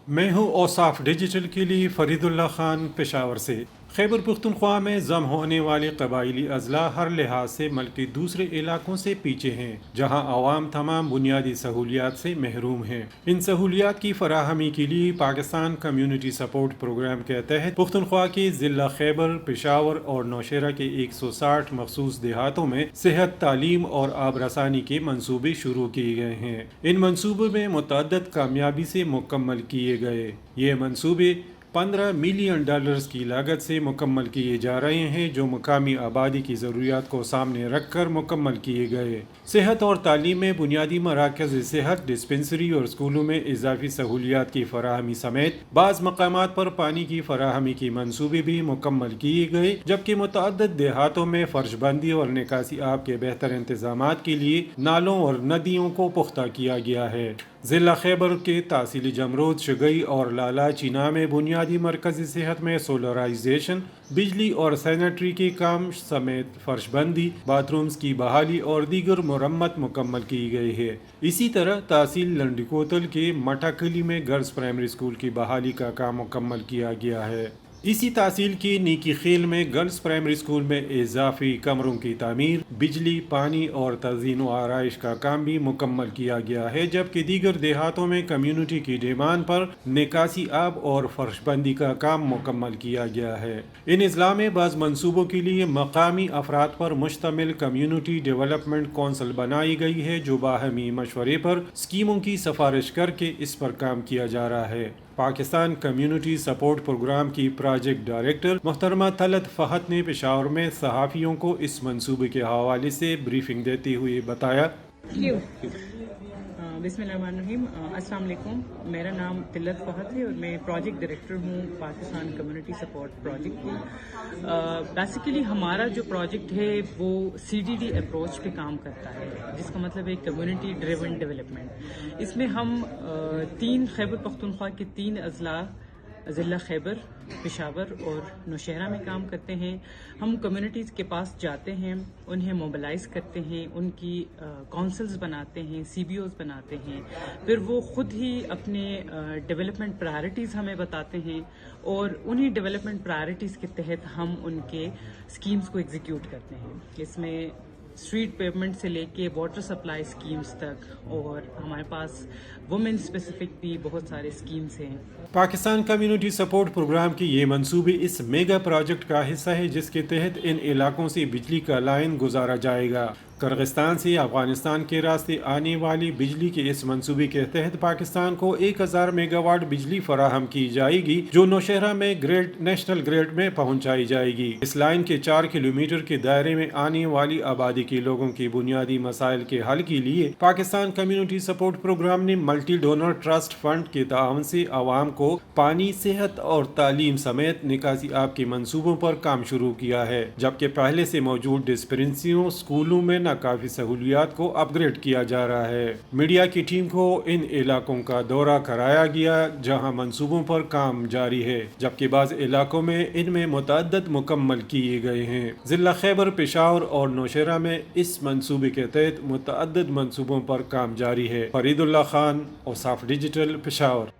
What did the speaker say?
میں ہوں اوصاف ڈیجیٹل کے لیے فرید اللہ خان پشاور سے۔ خیبر پختونخوا میں ضم ہونے والے قبائلی اضلاع ہر لحاظ سے ملک کے دوسرے علاقوں سے پیچھے ہیں، جہاں عوام تمام بنیادی سہولیات سے محروم ہیں۔ ان سہولیات کی فراہمی کے لیے پاکستان کمیونٹی سپورٹ پروگرام کے تحت پختونخوا کے ضلع خیبر، پشاور اور نوشہرہ کے 160 مخصوص دیہاتوں میں صحت، تعلیم اور آب رسانی کے منصوبے شروع کیے گئے ہیں۔ ان منصوبوں میں متعدد کامیابی سے مکمل کیے گئے۔ یہ منصوبے $15 ملین کی لاگت سے مکمل کیے جا رہے ہیں، جو مقامی آبادی کی ضروریات کو سامنے رکھ کر مکمل کیے گئے۔ صحت اور تعلیم میں بنیادی مراکز صحت، ڈسپنسری اور اسکولوں میں اضافی سہولیات کی فراہمی سمیت بعض مقامات پر پانی کی فراہمی کی منصوبے بھی مکمل کیے گئے، جبکہ متعدد دیہاتوں میں فرش بندی اور نکاسی آب کے بہتر انتظامات کے لیے نالوں اور ندیوں کو پختہ کیا گیا ہے۔ ضلع خیبر کے تحصیل جمرود، شگئی اور لالا چینا میں بنیادی مرکزی صحت میں سولرائزیشن، بجلی اور سینیٹری کے کام سمیت فرش بندی، باتھ رومز کی بحالی اور دیگر مرمت مکمل کی گئی ہے۔ اسی طرح تحصیل لنڈی کوتل کے مٹا کلی میں گرلز پرائمری اسکول کی بحالی کا کام مکمل کیا گیا ہے۔ اسی تحصیل کی نیکی خیل میں گرلز پرائمری اسکول میں اضافی کمروں کی تعمیر، بجلی، پانی اور تزئین و آرائش کا کام بھی مکمل کیا گیا ہے، جبکہ دیگر دیہاتوں میں کمیونٹی کی ڈیمانڈ پر نکاسی آب اور فرش بندی کا کام مکمل کیا گیا ہے۔ ان اضلاع میں بعض منصوبوں کے لیے مقامی افراد پر مشتمل کمیونٹی ڈیولپمنٹ کونسل بنائی گئی ہے، جو باہمی مشورے پر اسکیموں کی سفارش کر کے اس پر کام کیا جا رہا ہے۔ پاکستان کمیونٹی سپورٹ پروگرام کی پروجیکٹ ڈائریکٹر محترمہ طلعت فہد نے پشاور میں صحافیوں کو اس منصوبے کے حوالے سے بریفنگ دیتے ہوئے بتایا۔ بسم اللہ الرحمن الرحیم۔ السلام علیکم، میرا نام طلعت فہد ہے اور میں پروجیکٹ ڈائریکٹر ہوں پاکستان کمیونٹی سپورٹ پروجیکٹ کی۔ بیسیکلی ہمارا جو پروجیکٹ ہے وہ CDD اپروچ پہ کام کرتا ہے، جس کا مطلب ہے کمیونٹی ڈریون ڈیولپمنٹ۔ اس میں ہم 3 خیبر پختونخوا کے 3 اضلاع ضلع خیبر، پشاور اور نوشہرہ میں کام کرتے ہیں۔ ہم کمیونٹیز کے پاس جاتے ہیں، انہیں موبلائز کرتے ہیں، ان کی کونسلز بناتے ہیں، CBOs بناتے ہیں، پھر وہ خود ہی اپنے ڈیولپمنٹ پرائرٹیز ہمیں بتاتے ہیں اور انہی ڈیولپمنٹ پرائرٹیز کے تحت ہم ان کے اسکیمز کو ایگزیکیوٹ کرتے ہیں۔ اس میں اسٹریٹ پیمنٹ سے لے کے واٹر سپلائی اسکیمز تک، اور ہمارے پاس وومن اسپیسیفک بھی بہت سارے اسکیمز ہیں۔ پاکستان کمیونٹی سپورٹ پروگرام کی یہ منصوبے اس میگا پروجیکٹ کا حصہ ہے، جس کے تحت ان علاقوں سے بجلی کا لائن گزارا جائے گا۔ کرغستان سے افغانستان کے راستے آنے والی بجلی کے اس منصوبے کے تحت پاکستان کو 1000 میگا واٹ بجلی فراہم کی جائے گی، جو نوشہرہ میں نیشنل گریڈ میں پہنچائی جائے گی۔ اس لائن کے 4 کلومیٹر کے دائرے میں آنے والی آبادی کے لوگوں کی بنیادی مسائل کے حل کے لیے پاکستان کمیونٹی سپورٹ پروگرام نے ملٹی ڈونر ٹرسٹ فنڈ کے تعاون سے عوام کو پانی، صحت اور تعلیم سمیت نکاسی آب کے منصوبوں پر کام شروع کیا ہے، جبکہ پہلے سے موجود ڈسپنسریوں، اسکولوں میں ناکافی سہولیات کو اپ گریڈ کیا جا رہا ہے۔ میڈیا کی ٹیم کو ان علاقوں کا دورہ کرایا گیا جہاں منصوبوں پر کام جاری ہے، جبکہ بعض علاقوں میں ان میں متعدد مکمل کیے گئے ہیں۔ ضلع خیبر، پشاور اور نوشہرہ میں اس منصوبے کے تحت متعدد منصوبوں پر کام جاری ہے۔ فرید اللہ خان، اوصاف ڈیجیٹل، پشاور۔